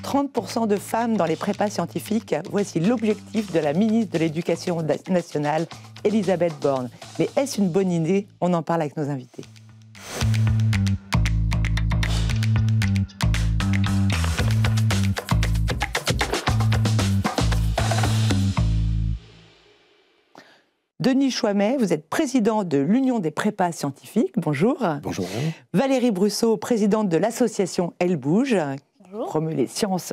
30% de femmes dans les prépas scientifiques, voici l'objectif de la ministre de l'Éducation nationale, Elisabeth Borne. Mais est-ce une bonne idée? On en parle avec nos invités. Denis Chouamet, vous êtes président de l'Union des prépas scientifiques. Bonjour. Bonjour. Valérie Brusseau, présidente de l'association Elle Bouge, Bonjour. qui promeut les sciences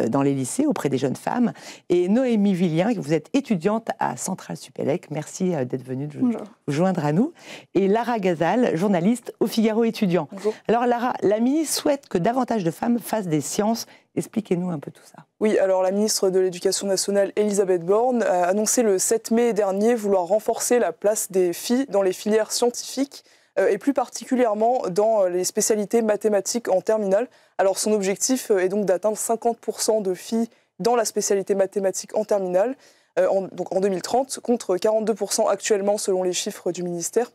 dans les lycées auprès des jeunes femmes. Et Noémie Villien, vous êtes étudiante à Centrale Supélec. Merci d'être venue vous joindre à nous. Et Lara Gazal, journaliste au Figaro étudiant. Bonjour. Alors Lara, la ministre souhaite que davantage de femmes fassent des sciences. Expliquez-nous un peu tout ça. Oui, alors la ministre de l'Éducation nationale, Elisabeth Borne, a annoncé le 7 mai dernier vouloir renforcer la place des filles dans les filières scientifiques et plus particulièrement dans les spécialités mathématiques en terminale. Alors son objectif est donc d'atteindre 50% de filles dans la spécialité mathématique en terminale, donc en 2030, contre 42% actuellement selon les chiffres du ministère.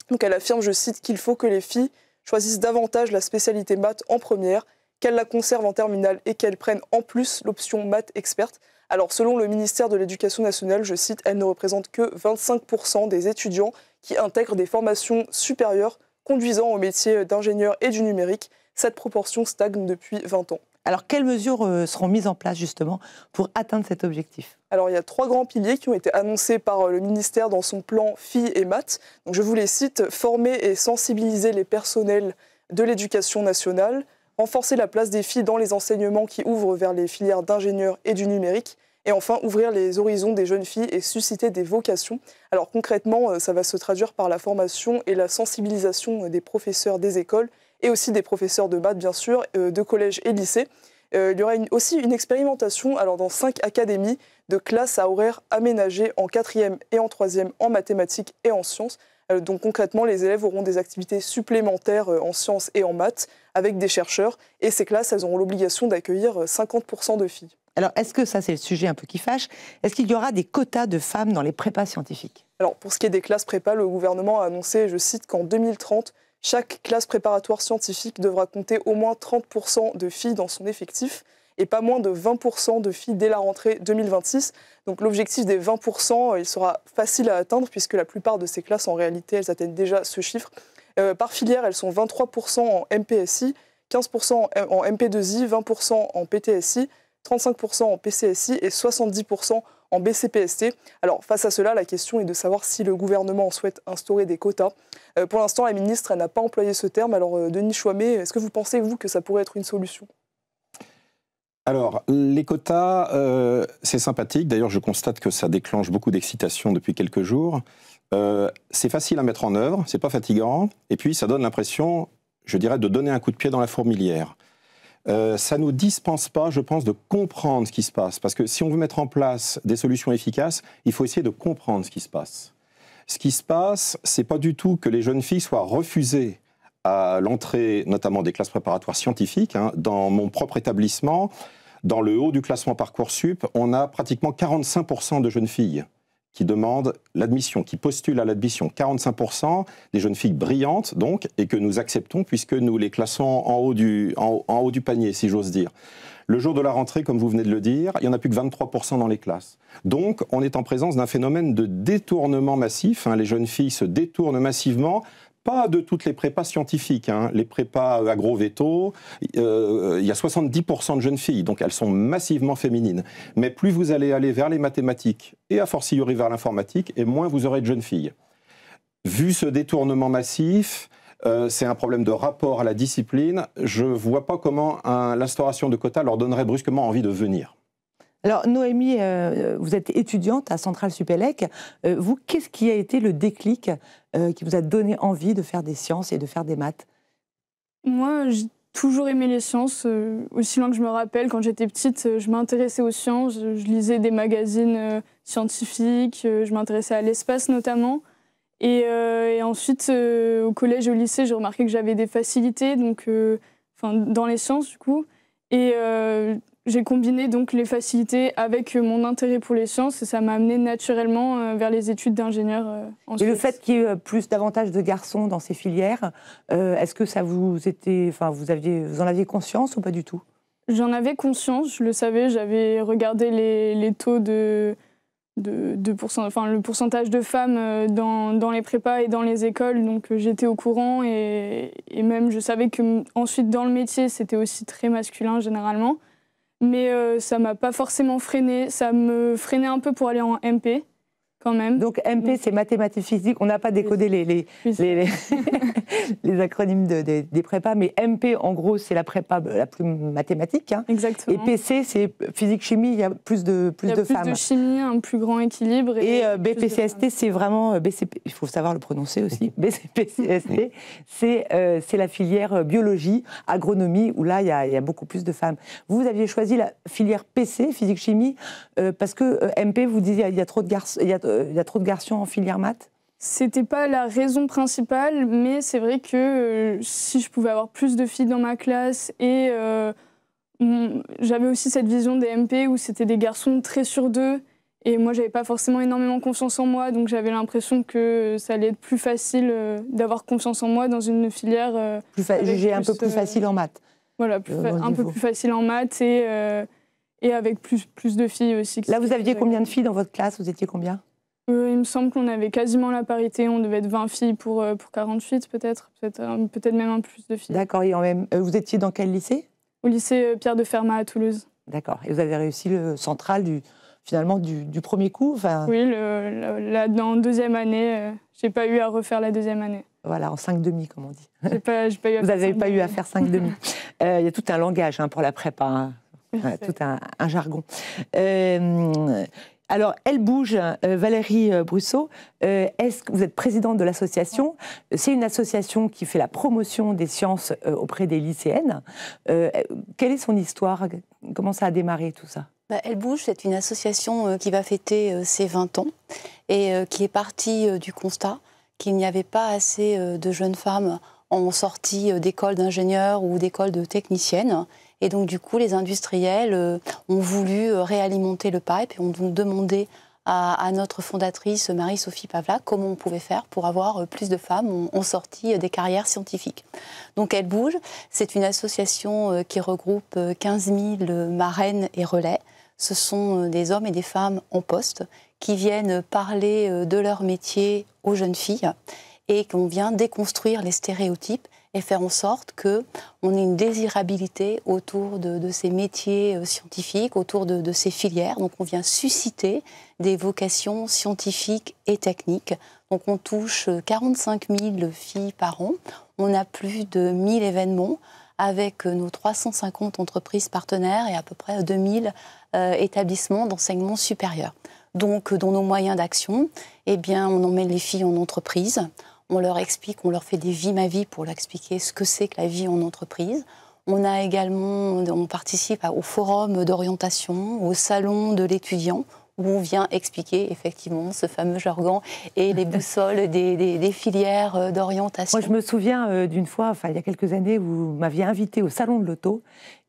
Donc elle affirme, je cite, qu'il faut que les filles choisissent davantage la spécialité maths en première, qu'elles la conservent en terminale et qu'elles prennent en plus l'option maths experte. Alors selon le ministère de l'Éducation nationale, je cite, elle ne représente que 25% des étudiants qui intègrent des formations supérieures conduisant au métier d'ingénieur et du numérique. Cette proportion stagne depuis 20 ans. Alors quelles mesures seront mises en place justement pour atteindre cet objectif? Alors il y a 3 grands piliers qui ont été annoncés par le ministère dans son plan filles et maths. Donc je vous les cite, former et sensibiliser les personnels de l'éducation nationale, renforcer la place des filles dans les enseignements qui ouvrent vers les filières d'ingénieurs et du numérique, et enfin ouvrir les horizons des jeunes filles et susciter des vocations. Alors concrètement, ça va se traduire par la formation et la sensibilisation des professeurs des écoles, et aussi des professeurs de maths bien sûr, de collèges et lycées. Il y aura aussi une expérimentation alors dans 5 académies de classes à horaires aménagés en 4e et en 3e en mathématiques et en sciences. Donc concrètement, les élèves auront des activités supplémentaires en sciences et en maths avec des chercheurs. Et ces classes, elles auront l'obligation d'accueillir 50% de filles. Alors, est-ce que ça, c'est le sujet un peu qui fâche? Est-ce qu'il y aura des quotas de femmes dans les prépas scientifiques? Alors, pour ce qui est des classes prépa, le gouvernement a annoncé, je cite, qu'en 2030, chaque classe préparatoire scientifique devra compter au moins 30% de filles dans son effectif et pas moins de 20% de filles dès la rentrée 2026. Donc l'objectif des 20%, il sera facile à atteindre puisque la plupart de ces classes, en réalité, elles atteignent déjà ce chiffre. Par filière, elles sont 23% en MPSI, 15% en MP2I, 20% en PTSI, 35% en PCSI et 70% en BCPST. Alors face à cela, la question est de savoir si le gouvernement souhaite instaurer des quotas. Pour l'instant, la ministre n'a pas employé ce terme. Alors Denis Chouamet, est-ce que vous pensez, vous, que ça pourrait être une solution ? Alors, les quotas, c'est sympathique. D'ailleurs, je constate que ça déclenche beaucoup d'excitation depuis quelques jours. C'est facile à mettre en œuvre, c'est pas fatigant. Et puis, ça donne l'impression, je dirais, de donner un coup de pied dans la fourmilière. Ça ne nous dispense pas, je pense, de comprendre ce qui se passe. Parce que si on veut mettre en place des solutions efficaces, il faut essayer de comprendre ce qui se passe. Ce qui se passe, c'est pas du tout que les jeunes filles soient refusées à l'entrée, notamment des classes préparatoires scientifiques. Dans mon propre établissement, dans le haut du classement Parcoursup, on a pratiquement 45% de jeunes filles qui demandent l'admission, qui postulent à l'admission. 45% des jeunes filles brillantes, donc, et que nous acceptons puisque nous les classons en haut du panier, si j'ose dire. Le jour de la rentrée, comme vous venez de le dire, il n'y en a plus que 23% dans les classes. Donc, on est en présence d'un phénomène de détournement massif. Les jeunes filles se détournent massivement. Pas de toutes les prépas scientifiques, les prépas agro-véto, il y a 70% de jeunes filles, donc elles sont massivement féminines. Mais plus vous allez aller vers les mathématiques, et a fortiori vers l'informatique, et moins vous aurez de jeunes filles. Vu ce détournement massif, c'est un problème de rapport à la discipline. Je ne vois pas comment l'instauration de quotas leur donnerait brusquement envie de venir. Alors Noémie, vous êtes étudiante à Centrale Supélec. Vous, qu'est-ce qui a été le déclic qui vous a donné envie de faire des sciences et de faire des maths? Moi, j'ai toujours aimé les sciences. Aussi loin que je me rappelle, quand j'étais petite, je m'intéressais aux sciences. Je lisais des magazines scientifiques, je m'intéressais à l'espace notamment. Et ensuite, au collège et au lycée, j'ai remarqué que j'avais des facilités dans les sciences, du coup. Et j'ai combiné donc les facilités avec mon intérêt pour les sciences et ça m'a amené naturellement vers les études d'ingénieur. Et le fait qu'il y ait davantage de garçons dans ces filières, est-ce que ça vous en aviez conscience ou pas du tout? J'en avais conscience, je le savais, j'avais regardé les taux le pourcentage de femmes dans les prépas et dans les écoles, donc j'étais au courant et même je savais que ensuite dans le métier c'était aussi très masculin généralement, mais ça m'a pas forcément freinée, ça me freinait un peu pour aller en MP. Quand même. Donc MP, c'est mathématiques physiques. On n'a pas décodé les acronymes des prépas, mais MP, en gros, c'est la prépa la plus mathématique. Hein. Exactement. Et PC, c'est physique-chimie, il y a plus de femmes. Il y a plus de chimie, un plus grand équilibre. Et BPCST, c'est vraiment... BCP, il faut savoir le prononcer aussi. BPCST, c'est la filière biologie, agronomie, où là, il y a beaucoup plus de femmes. Vous aviez choisi la filière PC, physique-chimie, parce que MP, vous disiez, il y a trop de garçons... Il y a trop de garçons en filière maths? C'était pas la raison principale, mais c'est vrai que si je pouvais avoir plus de filles dans ma classe et j'avais aussi cette vision des MP où c'était des garçons très sûrs d'eux et moi j'avais pas forcément énormément confiance en moi, donc j'avais l'impression que ça allait être plus facile d'avoir confiance en moi dans une filière jugée un peu plus facile en maths. Voilà, un peu plus facile en maths et avec plus de filles aussi. Là, vous aviez combien de filles dans votre classe? Vous étiez combien? Il me semble qu'on avait quasiment la parité. On devait être 20 filles pour 48 peut-être même un peu plus de filles. D'accord. Et vous étiez dans quel lycée? Au lycée Pierre de Fermat à Toulouse. D'accord. Et vous avez réussi le central finalement du premier coup? Oui, en deuxième année, j'ai pas eu à refaire la deuxième année. Voilà, en 5,5 comme on dit. J'ai pas eu à vous n'avez pas eu à faire 5,5. Il y a tout un langage pour la prépa, hein. Tout un jargon. Alors, Elle bouge, Valérie Brusseau, est-ce que vous êtes présidente de l'association? C'est une association qui fait la promotion des sciences auprès des lycéennes. Quelle est son histoire? Comment ça a démarré tout ça? Elle bouge, c'est une association qui va fêter ses 20 ans et qui est partie du constat qu'il n'y avait pas assez de jeunes femmes en sortie d'école d'ingénieurs ou d'école de techniciennes. Et donc, du coup, les industriels ont voulu réalimenter le pipe et ont donc demandé à notre fondatrice Marie-Sophie Pavlak comment on pouvait faire pour avoir plus de femmes en sortie des carrières scientifiques. Donc, Elle bouge, c'est une association qui regroupe 15 000 marraines et relais. Ce sont des hommes et des femmes en poste qui viennent parler de leur métier aux jeunes filles et qu'on vient déconstruire les stéréotypes et faire en sorte qu'on ait une désirabilité autour de ces métiers scientifiques, autour de ces filières. Donc on vient susciter des vocations scientifiques et techniques. Donc on touche 45 000 filles par an. On a plus de 1000 événements avec nos 350 entreprises partenaires et à peu près 2000 établissements d'enseignement supérieur. Donc dans nos moyens d'action, eh bien, on emmène les filles en entreprise. On leur explique, on leur fait des vies ma vie pour leur expliquer ce que c'est que la vie en entreprise. On participe au forum d'orientation, au salon de l'étudiant, où on vient expliquer effectivement ce fameux jargon et les boussoles des filières d'orientation. Moi, je me souviens d'une fois, il y a quelques années, vous m'aviez invité au salon de l'auto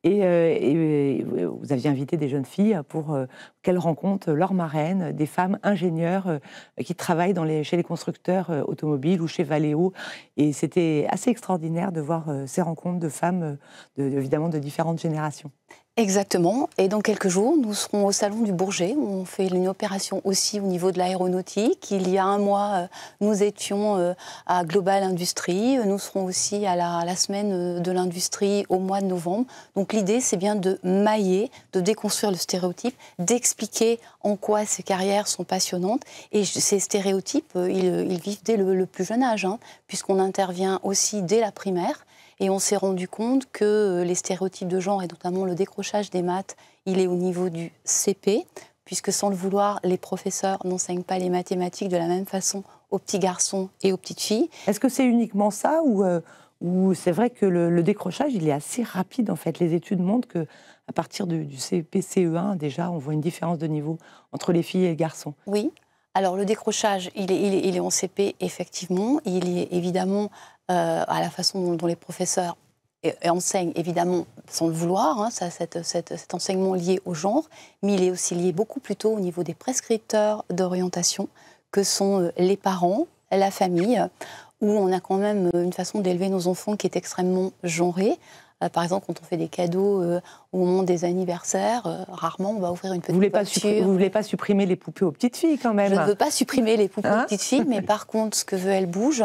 et vous aviez invité des jeunes filles pour qu'elles rencontrent leurs marraines, des femmes ingénieures qui travaillent chez les constructeurs automobiles ou chez Valeo. Et c'était assez extraordinaire de voir ces rencontres de femmes, évidemment de différentes générations. Exactement. Et dans quelques jours, nous serons au Salon du Bourget. On fait une opération aussi au niveau de l'aéronautique. Il y a un mois, nous étions à Global Industrie. Nous serons aussi à la semaine de l'industrie au mois de novembre. Donc l'idée, c'est bien de mailler, de déconstruire le stéréotype, d'expliquer en quoi ces carrières sont passionnantes. Et ces stéréotypes, ils vivent dès le plus jeune âge, puisqu'on intervient aussi dès la primaire. Et on s'est rendu compte que les stéréotypes de genre, et notamment le décrochage des maths, il est au niveau du CP, puisque sans le vouloir, les professeurs n'enseignent pas les mathématiques de la même façon aux petits garçons et aux petites filles. Est-ce que c'est uniquement ça ou c'est vrai que le décrochage, il est assez rapide en fait? Les études montrent qu'à partir du CP, CE1, déjà, on voit une différence de niveau entre les filles et les garçons. Oui. Alors le décrochage, il est en CP, effectivement. Il est évidemment à la façon dont les professeurs enseignent, évidemment, sans le vouloir, cet enseignement lié au genre, mais il est aussi lié beaucoup plus tôt au niveau des prescripteurs d'orientation, que sont les parents, la famille, où on a quand même une façon d'élever nos enfants qui est extrêmement genrée, Par exemple, quand on fait des cadeaux au moment des anniversaires, rarement on va offrir une petite voiture. Vous ne voulez pas supprimer les poupées aux petites filles quand même? Je ne veux pas supprimer les poupées aux petites filles, mais par contre, ce que veut Elle Bouge,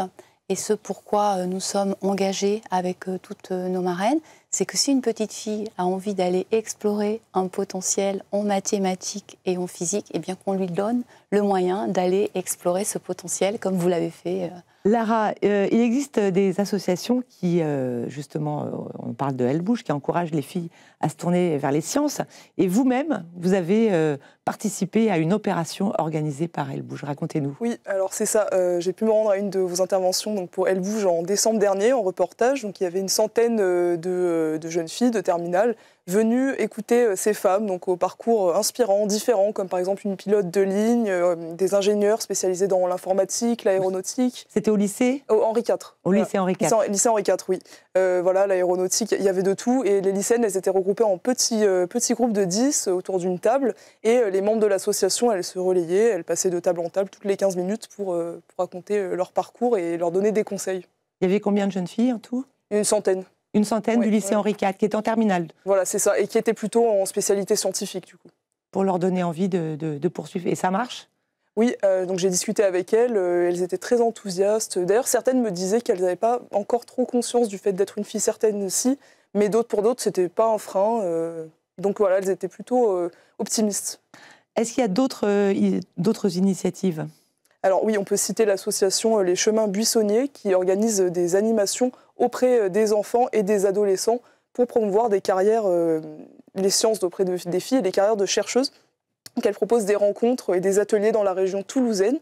et ce pourquoi nous sommes engagés avec toutes nos marraines, c'est que si une petite fille a envie d'aller explorer un potentiel en mathématiques et en physique, eh bien qu'on lui donne le moyen d'aller explorer ce potentiel comme vous l'avez fait. Lara, il existe des associations qui, justement, on parle de Elle Bouge, qui encouragent les filles à se tourner vers les sciences. Et vous-même, vous avez participé à une opération organisée par Elle Bouge. Racontez-nous. Oui, alors c'est ça. J'ai pu me rendre à une de vos interventions donc pour Elle Bouge en décembre dernier, en reportage. Donc il y avait une centaine de jeunes filles de terminale venues écouter ces femmes donc au parcours inspirant, différent, comme par exemple une pilote de ligne, des ingénieurs spécialisés dans l'informatique, l'aéronautique. C'était au lycée? Henri IV. Au lycée Henri IV. Lycée Henri IV, oui. Voilà, l'aéronautique, il y avait de tout. Et les lycéennes, elles étaient regroupées en petits groupes de 10 autour d'une table. Et les membres de l'association, elles se relayaient, elles passaient de table en table toutes les 15 minutes pour raconter leur parcours et leur donner des conseils. Il y avait combien de jeunes filles en tout? Une centaine. Une centaine du lycée Henri IV, qui est en terminale. Voilà, c'est ça. Et qui était plutôt en spécialité scientifique, du coup. Pour leur donner envie de poursuivre. Et ça marche? Oui, donc j'ai discuté avec elles, elles étaient très enthousiastes. D'ailleurs, certaines me disaient qu'elles n'avaient pas encore trop conscience du fait d'être une fille, certaines aussi, mais pour d'autres, c'était pas un frein. Donc voilà, elles étaient plutôt optimistes. Est-ce qu'il y a d'autres initiatives? Alors oui, on peut citer l'association Les Chemins Buissonniers qui organise des animations auprès des enfants et des adolescents pour promouvoir des carrières, les sciences auprès des filles et des carrières de chercheuses. Donc elle propose des rencontres et des ateliers dans la région toulousaine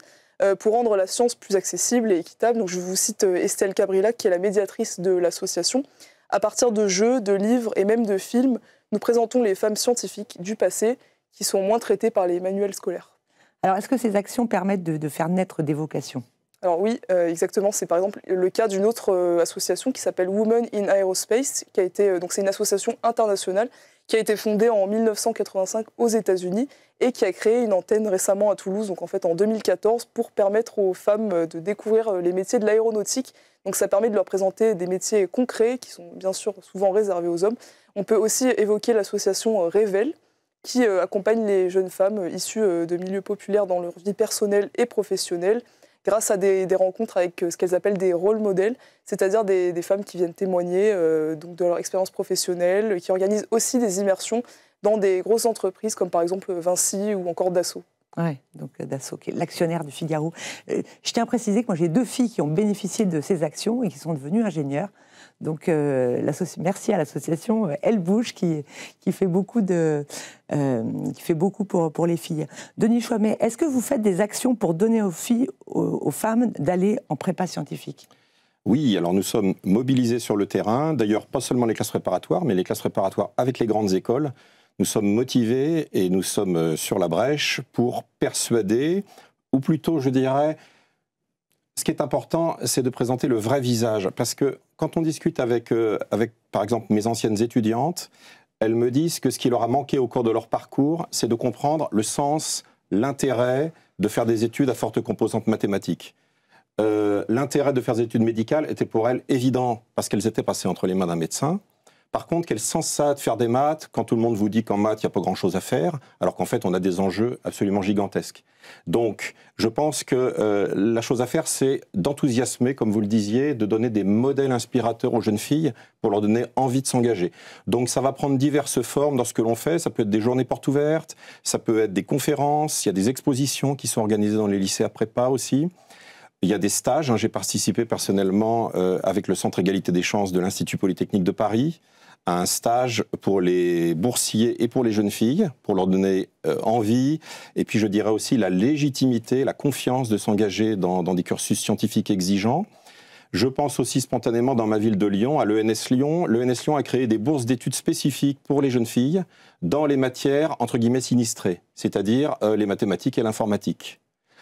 pour rendre la science plus accessible et équitable. Donc je vous cite Estelle Cabrilac, qui est la médiatrice de l'association. À partir de jeux, de livres et même de films, nous présentons les femmes scientifiques du passé qui sont moins traitées par les manuels scolaires. Alors, est-ce que ces actions permettent de faire naître des vocations? Alors oui, exactement. C'est par exemple le cas d'une autre association qui s'appelle Women in Aerospace, qui a été, donc c'est une association internationale qui a été fondée en 1985 aux États-Unis et qui a créé une antenne récemment à Toulouse, donc en fait en 2014, pour permettre aux femmes de découvrir les métiers de l'aéronautique. Donc ça permet de leur présenter des métiers concrets qui sont bien sûr souvent réservés aux hommes. On peut aussi évoquer l'association Révèle, qui accompagne les jeunes femmes issues de milieux populaires dans leur vie personnelle et professionnelle, grâce à des rencontres avec ce qu'elles appellent des rôles modèles, c'est-à-dire des femmes qui viennent témoigner donc de leur expérience professionnelle, qui organisent aussi des immersions dans des grosses entreprises comme par exemple Vinci ou encore Dassault. Oui, donc Dassault, qui est l'actionnaire du Figaro. Je tiens à préciser que moi j'ai 2 filles qui ont bénéficié de ces actions et qui sont devenues ingénieures. Donc merci à l'association Elle Bouge qui fait beaucoup pour les filles. Denis Chouamet, est-ce que vous faites des actions pour donner aux filles, aux femmes, d'aller en prépa scientifique? Oui, alors nous sommes mobilisés sur le terrain, d'ailleurs pas seulement les classes préparatoires, mais les classes préparatoires avec les grandes écoles. Nous sommes motivés et nous sommes sur la brèche pour persuader, ou plutôt je dirais, ce qui est important, c'est de présenter le vrai visage. Parce que quand on discute avec par exemple, mes anciennes étudiantes, elles me disent que ce qui leur a manqué au cours de leur parcours, c'est de comprendre le sens, l'intérêt de faire des études à forte composante mathématique. L'intérêt de faire des études médicales était pour elles évident, parce qu'elles étaient passées entre les mains d'un médecin. Par contre, quel sens ça a de faire des maths quand tout le monde vous dit qu'en maths, il n'y a pas grand-chose à faire, alors qu'en fait, on a des enjeux absolument gigantesques. Donc, je pense que la chose à faire, c'est d'enthousiasmer, comme vous le disiez, de donner des modèles inspirateurs aux jeunes filles pour leur donner envie de s'engager. Donc, ça va prendre diverses formes dans ce que l'on fait. Ça peut être des journées portes ouvertes, ça peut être des conférences, il y a des expositions qui sont organisées dans les lycées à prépa aussi. Il y a des stages, j'ai participé personnellement avec le Centre Égalité des chances de l'Institut Polytechnique de Paris, à un stage pour les boursiers et pour les jeunes filles, pour leur donner envie, et puis je dirais aussi la légitimité, la confiance de s'engager dans des cursus scientifiques exigeants. Je pense aussi spontanément dans ma ville de Lyon, à l'ENS Lyon. L'ENS Lyon a créé des bourses d'études spécifiques pour les jeunes filles dans les matières, entre guillemets, sinistrées, c'est-à-dire les mathématiques et l'informatique.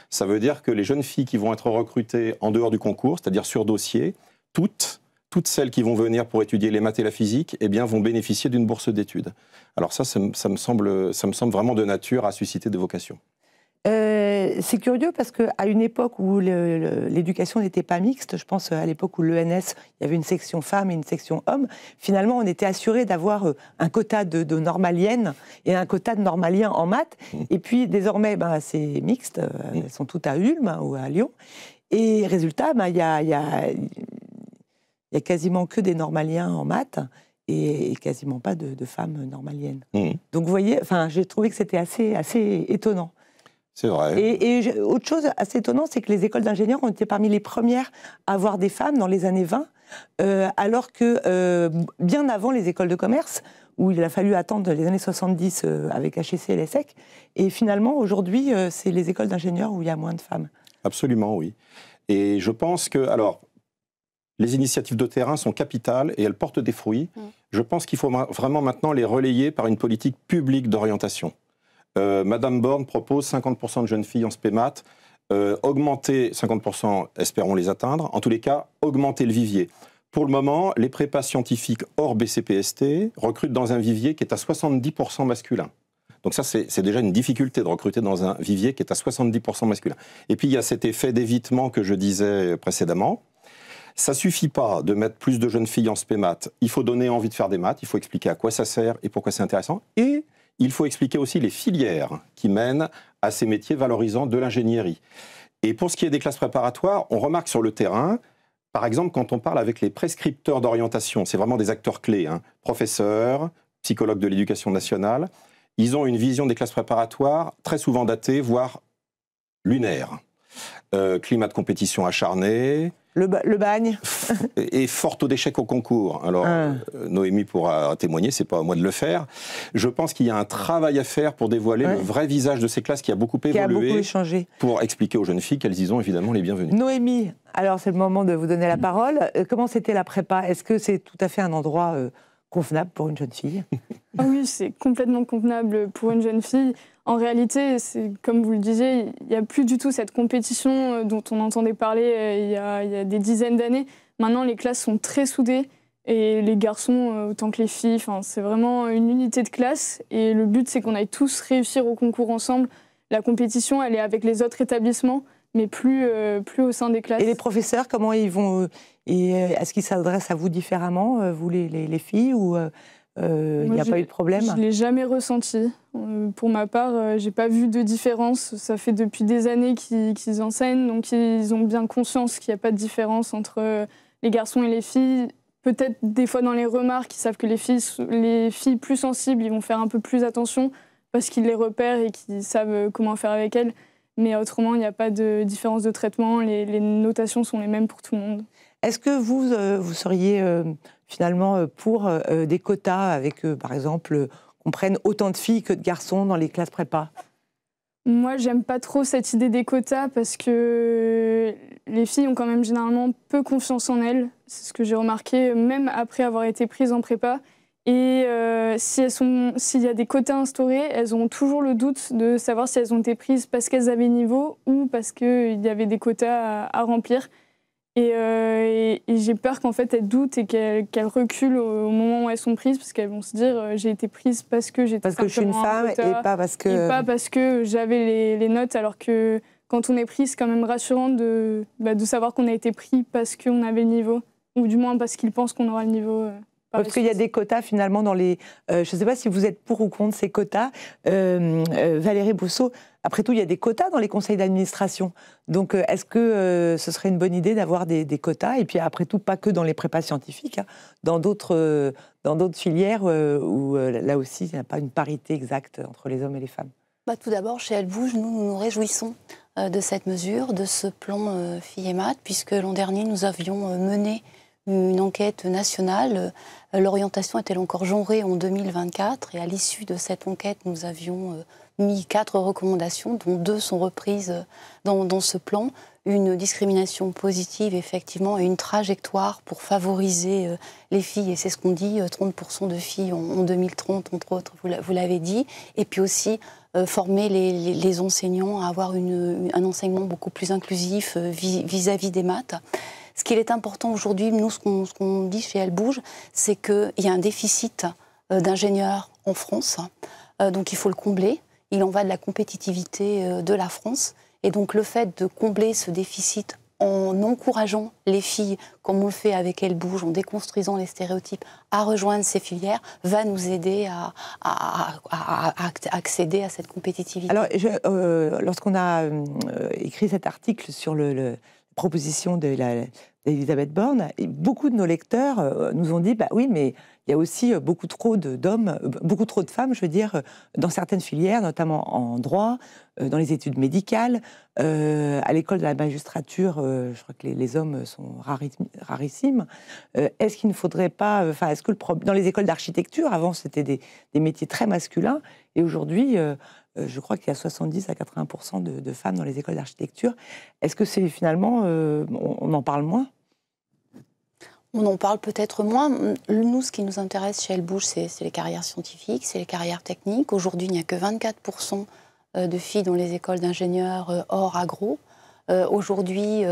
Ça veut dire que les jeunes filles qui vont être recrutées en dehors du concours, c'est-à-dire sur dossier, toutes celles qui vont venir pour étudier les maths et la physique, eh bien, vont bénéficier d'une bourse d'études. Alors ça me semble vraiment de nature à susciter des vocations. C'est curieux parce qu'à une époque où l'éducation n'était pas mixte, je pense à l'époque où l'ENS, il y avait une section femmes et une section hommes, finalement on était assuré d'avoir un quota de normaliennes et un quota de normaliens en maths. Et puis désormais, c'est mixte, elles sont toutes à Ulm ou à Lyon. Et résultat, il y a quasiment que des normaliens en maths et quasiment pas de femmes normaliennes. Donc vous voyez, j'ai trouvé que c'était assez étonnant. C'est vrai. Et autre chose assez étonnante, c'est que les écoles d'ingénieurs ont été parmi les premières à avoir des femmes dans les années 20, alors que bien avant les écoles de commerce, où il a fallu attendre les années 70 avec HEC et l'ESSEC, et finalement aujourd'hui, c'est les écoles d'ingénieurs où il y a moins de femmes. Absolument, oui. Et je pense que, alors, les initiatives de terrain sont capitales et elles portent des fruits. Je pense qu'il faut vraiment maintenant les relayer par une politique publique d'orientation. Madame Borne propose 50% de jeunes filles en spé-maths, augmenter 50%, espérons les atteindre, en tous les cas, augmenter le vivier. Pour le moment, les prépas scientifiques hors BCPST recrutent dans un vivier qui est à 70% masculin. Donc ça, c'est déjà une difficulté de recruter dans un vivier qui est à 70% masculin. Et puis, il y a cet effet d'évitement que je disais précédemment. Ça ne suffit pas de mettre plus de jeunes filles en spé-maths. Il faut donner envie de faire des maths, il faut expliquer à quoi ça sert et pourquoi c'est intéressant. Et il faut expliquer aussi les filières qui mènent à ces métiers valorisants de l'ingénierie. Et pour ce qui est des classes préparatoires, on remarque sur le terrain, par exemple, quand on parle avec les prescripteurs d'orientation, c'est vraiment des acteurs clés, professeurs, psychologues de l'éducation nationale, ils ont une vision des classes préparatoires très souvent datée, voire lunaire. Climat de compétition acharné. Le bagne. Et fort taux d'échec au concours. Alors, Noémie pourra témoigner, c'est pas à moi de le faire. Je pense qu'il y a un travail à faire pour dévoiler le vrai visage de ces classes qui a beaucoup évolué. Qui a beaucoup changé. Pour expliquer aux jeunes filles qu'elles y sont évidemment les bienvenues. Noémie, alors c'est le moment de vous donner la parole. Comment c'était la prépa? Est-ce que c'est tout à fait un endroit convenable pour une jeune fille? Oui, c'est complètement convenable pour une jeune fille. En réalité, comme vous le disiez, il n'y a plus du tout cette compétition dont on entendait parler il y a des dizaines d'années. Maintenant, les classes sont très soudées et les garçons autant que les filles. C'est vraiment une unité de classe et le but, c'est qu'on aille tous réussir au concours ensemble. La compétition, elle est avec les autres établissements, mais plus au sein des classes. Et les professeurs, comment ils vont est-ce qu'ils s'adressent à vous différemment, vous les filles, ou il n'y a pas eu de problème? Je ne l'ai jamais ressenti. Pour ma part, je n'ai pas vu de différence. Ça fait depuis des années qu'ils enseignent, donc ils ont bien conscience qu'il n'y a pas de différence entre les garçons et les filles. Peut-être des fois dans les remarques, ils savent que les filles plus sensibles, ils vont faire un peu plus attention parce qu'ils les repèrent et qu'ils savent comment faire avec elles. Mais autrement, il n'y a pas de différence de traitement. Les notations sont les mêmes pour tout le monde. Est-ce que vous seriez finalement pour des quotas avec, par exemple, qu'on prenne autant de filles que de garçons dans les classes prépa? Moi, j'aime pas trop cette idée des quotas parce que les filles ont quand même généralement peu confiance en elles. C'est ce que j'ai remarqué, même après avoir été prise en prépa. Et s'il y a des quotas instaurés, elles ont toujours le doute de savoir si elles ont été prises parce qu'elles avaient niveau ou parce qu'il y avait des quotas à remplir. Et j'ai peur qu'en fait elles doutent et qu'elles reculent au moment où elles sont prises parce qu'elles vont se dire j'ai été prise parce que j'étais parce que je suis une femme et pas parce que j'avais les notes, alors que quand on est prise, c'est quand même rassurant de savoir qu'on a été pris parce qu'on avait le niveau, ou du moins parce qu'ils pensent qu'on aura le niveau. Parce qu'il y a des quotas finalement dans les... je ne sais pas si vous êtes pour ou contre ces quotas. Valérie Bousseau, après tout, il y a des quotas dans les conseils d'administration. Donc est-ce que ce serait une bonne idée d'avoir des quotas? Et puis après tout, pas que dans les prépas scientifiques, dans d'autres filières où là aussi, il n'y a pas une parité exacte entre les hommes et les femmes. Tout d'abord, chez Elle Bouge, nous nous réjouissons de cette mesure, de ce plan filles et maths, puisque l'an dernier, nous avions mené une enquête nationale. L'orientation est-elle encore genrée en 2024? Et à l'issue de cette enquête, nous avions mis 4 recommandations, dont 2 sont reprises dans ce plan. Une discrimination positive, effectivement, et une trajectoire pour favoriser les filles. Et c'est ce qu'on dit, 30% de filles en 2030, entre autres, vous l'avez dit. Et puis aussi former les enseignants à avoir un enseignement beaucoup plus inclusif vis-à-vis des maths. Ce qu'il est important aujourd'hui, nous, ce qu'on dit chez Elle Bouge, c'est qu'il y a un déficit d'ingénieurs en France, donc il faut le combler. Il en va de la compétitivité de la France. Et donc le fait de combler ce déficit en encourageant les filles, comme on le fait avec Elles Bougent, en déconstruisant les stéréotypes, à rejoindre ces filières, va nous aider à accéder à cette compétitivité. Alors, lorsqu'on a écrit cet article sur la proposition d'Elisabeth Borne, beaucoup de nos lecteurs nous ont dit, bah oui, mais il y a aussi beaucoup trop d'hommes, beaucoup trop de femmes, je veux dire, dans certaines filières, notamment en droit, dans les études médicales, à l'école de la magistrature, je crois que les hommes sont rarissimes. Est-ce qu'il ne faudrait pas, est-ce que dans les écoles d'architecture, avant c'était des métiers très masculins, et aujourd'hui, je crois qu'il y a 70 à 80% de femmes dans les écoles d'architecture. Est-ce que c'est finalement, on en parle moins ? On en parle peut-être moins. Nous, ce qui nous intéresse chez Elles Bougent, c'est les carrières scientifiques, c'est les carrières techniques. Aujourd'hui, il n'y a que 24% de filles dans les écoles d'ingénieurs hors agro. Aujourd'hui,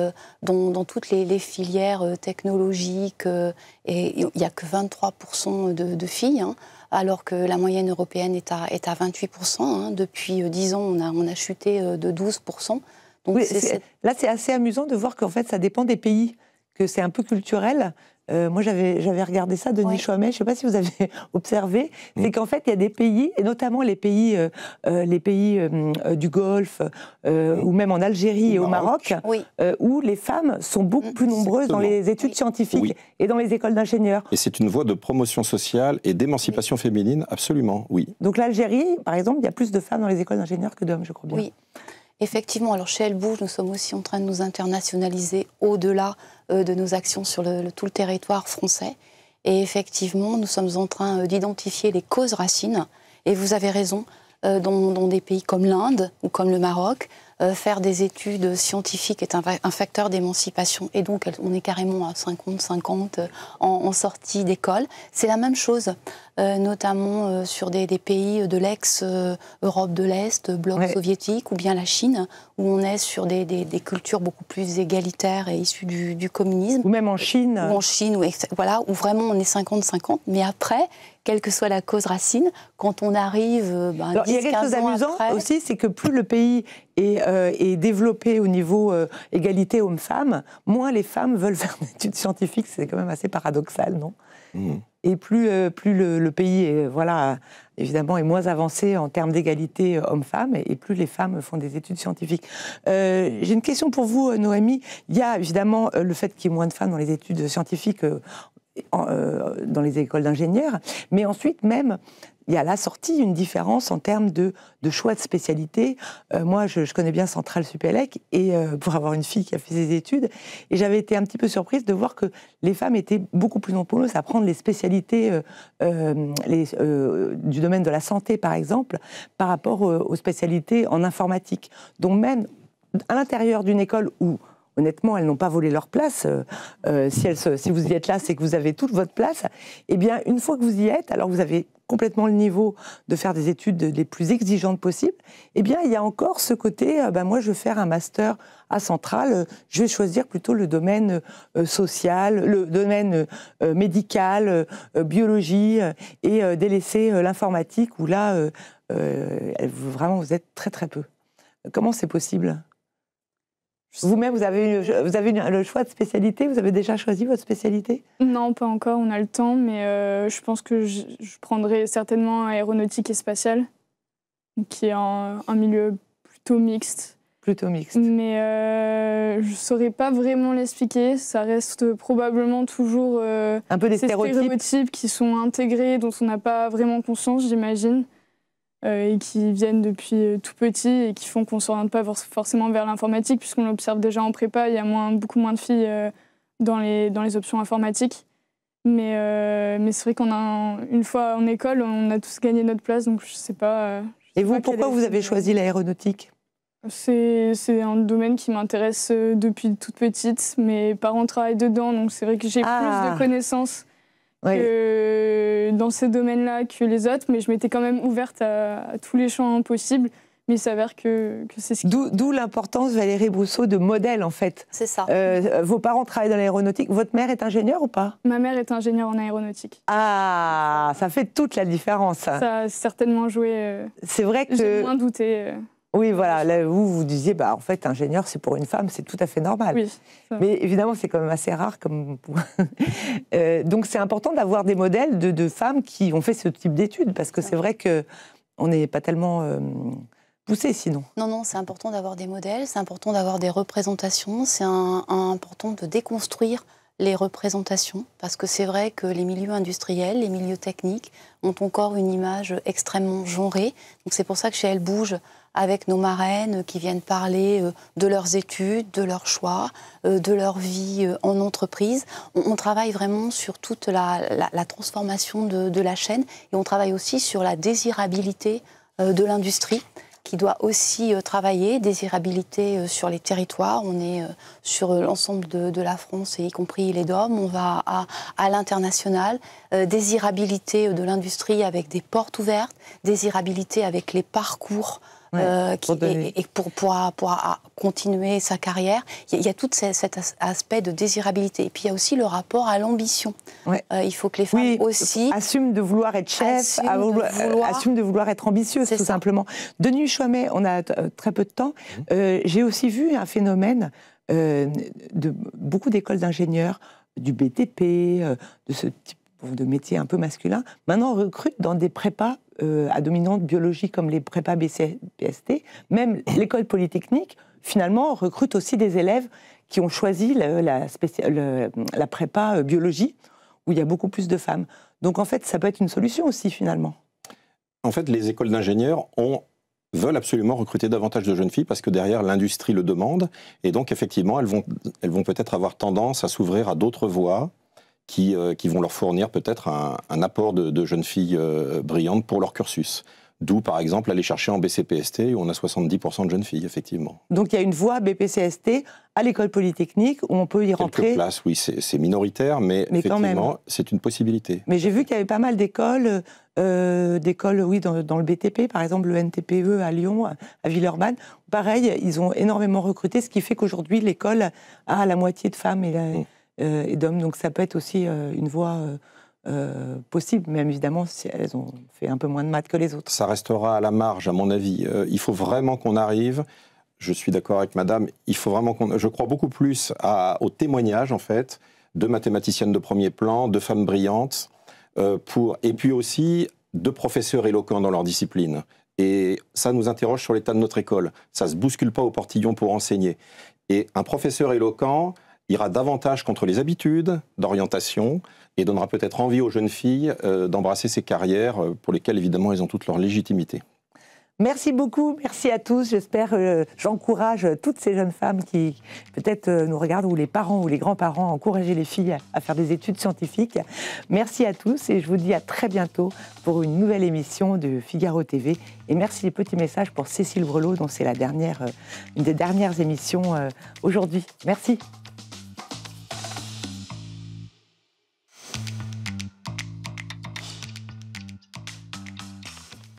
dans toutes les filières technologiques, il n'y a que 23% de filles, hein, alors que la moyenne européenne est à 28%. Hein. Depuis 10 ans, on a chuté de 12%. Donc oui, là, c'est assez amusant de voir qu'en fait, ça dépend des pays, que c'est un peu culturel. Moi, j'avais regardé ça, Denis Chouamet, je ne sais pas si vous avez observé, c'est qu'en fait, il y a des pays, et notamment les pays du Golfe, ou même en Algérie et au Maroc, où les femmes sont beaucoup plus nombreuses dans les études scientifiques et dans les écoles d'ingénieurs. Et c'est une voie de promotion sociale et d'émancipation féminine, absolument, oui. Donc l'Algérie, par exemple, il y a plus de femmes dans les écoles d'ingénieurs que d'hommes, je crois bien. Oui. Effectivement, alors chez Elles Bougent, nous sommes aussi en train de nous internationaliser au-delà de nos actions sur tout le territoire français. Et effectivement, nous sommes en train d'identifier les causes racines. Et vous avez raison, dans des pays comme l'Inde ou comme le Maroc, faire des études scientifiques est un facteur d'émancipation. Et donc, on est carrément à 50-50 en sortie d'école. C'est la même chose, notamment sur des pays de l'ex-Europe de l'Est, bloc soviétique, ou bien la Chine, où on est sur des cultures beaucoup plus égalitaires et issues du communisme. Ou même en Chine. Ou en Chine, voilà, où vraiment on est 50-50. Mais après, quelle que soit la cause racine, quand on arrive 10-15 il y a quelque chose d'amusant aussi, c'est que plus le pays est développé au niveau égalité hommes-femmes, moins les femmes veulent faire des études scientifiques. C'est quand même assez paradoxal, non ? Et plus le pays est, évidemment, est moins avancé en termes d'égalité hommes-femmes, et plus les femmes font des études scientifiques. J'ai une question pour vous, Noémie. Il y a évidemment le fait qu'il y ait moins de femmes dans les études scientifiques, dans les écoles d'ingénieurs, mais ensuite même, il y a à la sortie une différence en termes de choix de spécialité. Moi, je connais bien Centrale Supélec, et pour avoir une fille qui a fait ses études, et j'avais été un petit peu surprise de voir que les femmes étaient beaucoup plus nombreuses à prendre les spécialités du domaine de la santé, par exemple, par rapport aux spécialités en informatique. Donc même à l'intérieur d'une école où honnêtement, elles n'ont pas volé leur place. Si vous y êtes là, c'est que vous avez toute votre place. Eh bien, une fois que vous y êtes, alors vous avez complètement le niveau de faire des études les plus exigeantes possibles, eh bien, il y a encore ce côté, moi, je veux faire un master à Centrale, je vais choisir plutôt le domaine social, le domaine médical, biologie, et délaisser l'informatique, où là, vraiment, vous êtes très, très peu. Comment c'est possible ? Vous-même, vous avez le choix de spécialité? Vous avez déjà choisi votre spécialité? Non, pas encore, on a le temps, mais je pense que je prendrai certainement aéronautique et spatiale, qui est un milieu plutôt mixte. Plutôt mixte. Mais je ne saurais pas vraiment l'expliquer, ça reste probablement toujours un peu des stéréotypes qui sont intégrés, dont on n'a pas vraiment conscience, j'imagine. Et qui viennent depuis tout petit et qui font qu'on ne s'oriente pas forcément vers l'informatique, puisqu'on l'observe déjà en prépa, il y a beaucoup moins de filles dans les options informatiques. Mais c'est vrai une fois en école, on a tous gagné notre place, donc je ne sais pas. Et vous, pourquoi vous avez choisi l'aéronautique? C'est un domaine qui m'intéresse depuis toute petite. Mes parents travaillent dedans, donc c'est vrai que j'ai plus de connaissances dans ces domaines-là que les autres, mais je m'étais quand même ouverte à tous les champs possibles. Mais il s'avère que c'est ce qui... D'où l'importance, Valérie Brousseau, de modèle, en fait. C'est ça. Vos parents travaillent dans l'aéronautique. Votre mère est ingénieure ou pas? Ma mère est ingénieure en aéronautique. Ah, ça fait toute la différence. Ça a certainement joué. C'est vrai que... J'ai moins douté. Oui, voilà. Là, vous disiez, en fait, ingénieur, c'est pour une femme, c'est tout à fait normal. Oui. Mais évidemment, c'est quand même assez rare. Donc, c'est important d'avoir des modèles de femmes qui ont fait ce type d'études, parce que c'est vrai qu'on n'est pas tellement poussé sinon. Non, c'est important d'avoir des modèles, c'est important d'avoir des représentations, c'est important de déconstruire les représentations, parce que c'est vrai que les milieux industriels, les milieux techniques ont encore une image extrêmement genrée. Donc c'est pour ça que chez Elle Bouge, avec nos marraines qui viennent parler de leurs études, de leurs choix, de leur vie en entreprise, on travaille vraiment sur toute la transformation de la chaîne, et on travaille aussi sur la désirabilité de l'industrie, qui doit aussi travailler, désirabilité sur les territoires. On est sur l'ensemble de la France, et y compris les DOM. On va à l'international. Désirabilité de l'industrie avec des portes ouvertes, désirabilité avec les parcours pour continuer sa carrière. Il y a tout cet aspect de désirabilité. Et puis il y a aussi le rapport à l'ambition. Ouais. Il faut que les femmes aussi assument de vouloir être chef, assument de vouloir être ambitieuse, tout simplement. Denis Chouamet, on a très peu de temps. J'ai aussi vu un phénomène de beaucoup d'écoles d'ingénieurs, du BTP, de ce type de métier un peu masculin, maintenant recrutent dans des prépas à dominante biologie comme les prépas BCPST. Même l'école polytechnique, finalement, recrute aussi des élèves qui ont choisi la prépa biologie, où il y a beaucoup plus de femmes. Donc en fait, ça peut être une solution aussi, finalement. En fait, les écoles d'ingénieurs veulent absolument recruter davantage de jeunes filles parce que derrière, l'industrie le demande. Et donc, effectivement, elles vont peut-être avoir tendance à s'ouvrir à d'autres voies qui vont leur fournir peut-être un apport de jeunes filles brillantes pour leur cursus. D'où, par exemple, aller chercher en BCPST, où on a 70% de jeunes filles, effectivement. Donc il y a une voie BPCST à l'école polytechnique où on peut y rentrer. Quelques places, oui, c'est minoritaire, mais effectivement, c'est une possibilité. Mais j'ai vu qu'il y avait pas mal d'écoles, oui, dans le BTP, par exemple le NTPE à Lyon, à Villeurbanne. Pareil, ils ont énormément recruté, ce qui fait qu'aujourd'hui, l'école a la moitié de femmes et d'hommes. Donc ça peut être aussi une voie possible, même évidemment si elles ont fait un peu moins de maths que les autres. Ça restera à la marge, à mon avis. Il faut vraiment qu'on arrive, je suis d'accord avec madame, il faut vraiment je crois beaucoup plus au témoignage, en fait, de mathématiciennes de premier plan, de femmes brillantes, et puis aussi de professeurs éloquents dans leur discipline. Et ça nous interroge sur l'état de notre école. Ça ne se bouscule pas au portillon pour enseigner. Et un professeur éloquent ira davantage contre les habitudes d'orientation et donnera peut-être envie aux jeunes filles d'embrasser ces carrières pour lesquelles, évidemment, elles ont toute leur légitimité. Merci beaucoup, merci à tous. J'espère, j'encourage toutes ces jeunes femmes qui peut-être nous regardent, ou les parents ou les grands-parents, à encourager les filles à faire des études scientifiques. Merci à tous et je vous dis à très bientôt pour une nouvelle émission de Figaro TV. Et merci les petits messages pour Cécile Brelot, dont c'est une des dernières émissions aujourd'hui. Merci.